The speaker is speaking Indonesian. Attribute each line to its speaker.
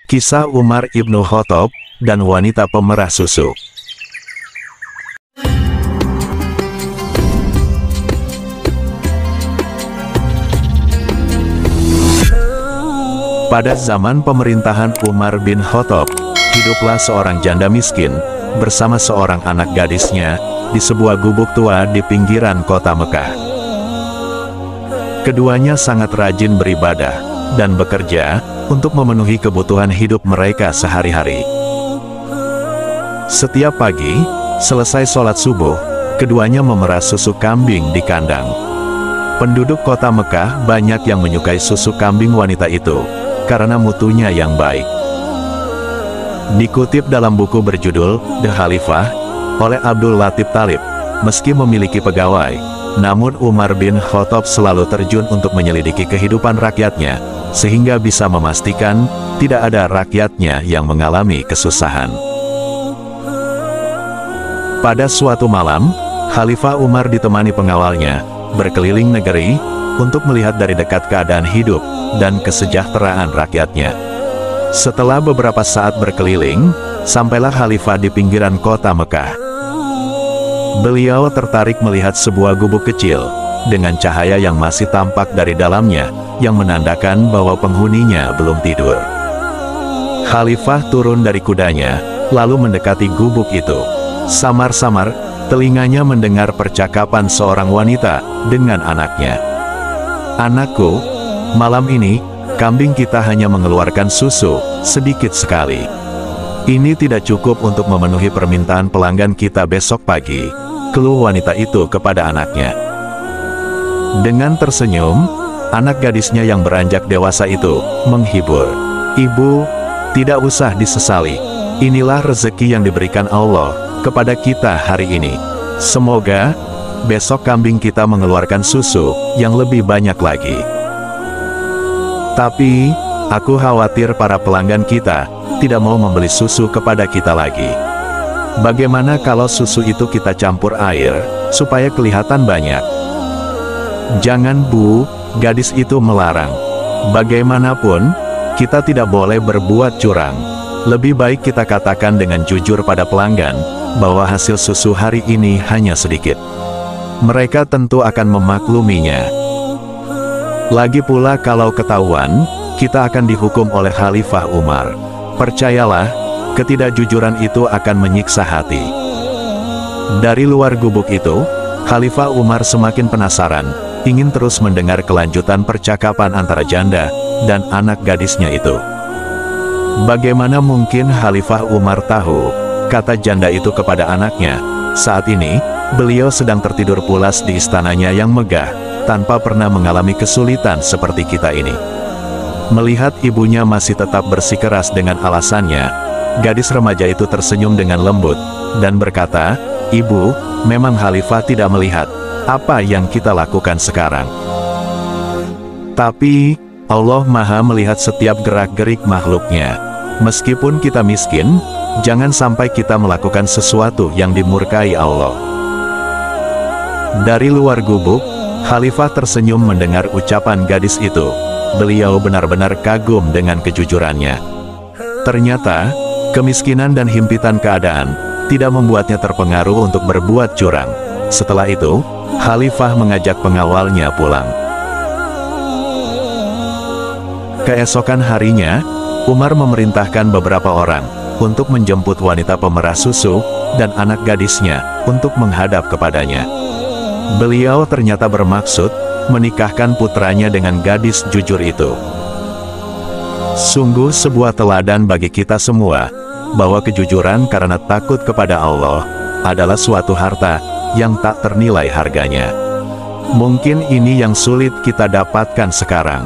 Speaker 1: Kisah Umar ibnu Khattab dan wanita pemerah susu. Pada zaman pemerintahan Umar bin Khattab, hiduplah seorang janda miskin bersama seorang anak gadisnya di sebuah gubuk tua di pinggiran kota Mekah. Keduanya sangat rajin beribadah dan bekerja untuk memenuhi kebutuhan hidup mereka sehari-hari. Setiap pagi, selesai sholat subuh, keduanya memerah susu kambing di kandang. Penduduk kota Mekah banyak yang menyukai susu kambing wanita itu, karena mutunya yang baik. Dikutip dalam buku berjudul The Khalifah, oleh Abdul Latif Talib, meski memiliki pegawai, namun Umar bin Khattab selalu terjun untuk menyelidiki kehidupan rakyatnya, sehingga bisa memastikan tidak ada rakyatnya yang mengalami kesusahan. Pada suatu malam, Khalifah Umar ditemani pengawalnya, berkeliling negeri, untuk melihat dari dekat keadaan hidup dan kesejahteraan rakyatnya. Setelah beberapa saat berkeliling, sampailah Khalifah di pinggiran kota Mekah. Beliau tertarik melihat sebuah gubuk kecil, dengan cahaya yang masih tampak dari dalamnya, yang menandakan bahwa penghuninya belum tidur. Khalifah turun dari kudanya, lalu mendekati gubuk itu. Samar-samar, telinganya mendengar percakapan seorang wanita dengan anaknya. "Anakku, malam ini, kambing kita hanya mengeluarkan susu, sedikit sekali. Ini tidak cukup untuk memenuhi permintaan pelanggan kita besok pagi," keluh wanita itu kepada anaknya. Dengan tersenyum, anak gadisnya yang beranjak dewasa itu menghibur. "Ibu, tidak usah disesali. Inilah rezeki yang diberikan Allah kepada kita hari ini. Semoga besok kambing kita mengeluarkan susu yang lebih banyak lagi. Tapi, aku khawatir para pelanggan kita tidak mau membeli susu kepada kita lagi. Bagaimana kalau susu itu kita campur air, supaya kelihatan banyak?" "Jangan Bu," gadis itu melarang. "Bagaimanapun, kita tidak boleh berbuat curang. Lebih baik kita katakan dengan jujur pada pelanggan, bahwa hasil susu hari ini hanya sedikit. Mereka tentu akan memakluminya. Lagi pula kalau ketahuan, kita akan dihukum oleh Khalifah Umar. Percayalah, ketidakjujuran itu akan menyiksa hati." Dari luar gubuk itu, Khalifah Umar semakin penasaran, ingin terus mendengar kelanjutan percakapan antara janda dan anak gadisnya itu. "Bagaimana mungkin Khalifah Umar tahu?" kata janda itu kepada anaknya. "Saat ini, beliau sedang tertidur pulas di istananya yang megah, tanpa pernah mengalami kesulitan seperti kita ini." Melihat ibunya masih tetap bersikeras dengan alasannya, gadis remaja itu tersenyum dengan lembut, dan berkata, "Ibu, memang Khalifah tidak melihat apa yang kita lakukan sekarang. Tapi, Allah Maha melihat setiap gerak-gerik makhluknya. Meskipun kita miskin, jangan sampai kita melakukan sesuatu yang dimurkai Allah." Dari luar gubuk, Khalifah tersenyum mendengar ucapan gadis itu. Beliau benar-benar kagum dengan kejujurannya. Ternyata, kemiskinan dan himpitan keadaan tidak membuatnya terpengaruh untuk berbuat curang. Setelah itu, Khalifah mengajak pengawalnya pulang. Keesokan harinya, Umar memerintahkan beberapa orang untuk menjemput wanita pemerah susu dan anak gadisnya untuk menghadap kepadanya. Beliau ternyata bermaksud menikahkan putranya dengan gadis jujur itu. Sungguh sebuah teladan bagi kita semua, bahwa kejujuran karena takut kepada Allah adalah suatu harta yang tak ternilai harganya. Mungkin ini yang sulit kita dapatkan sekarang.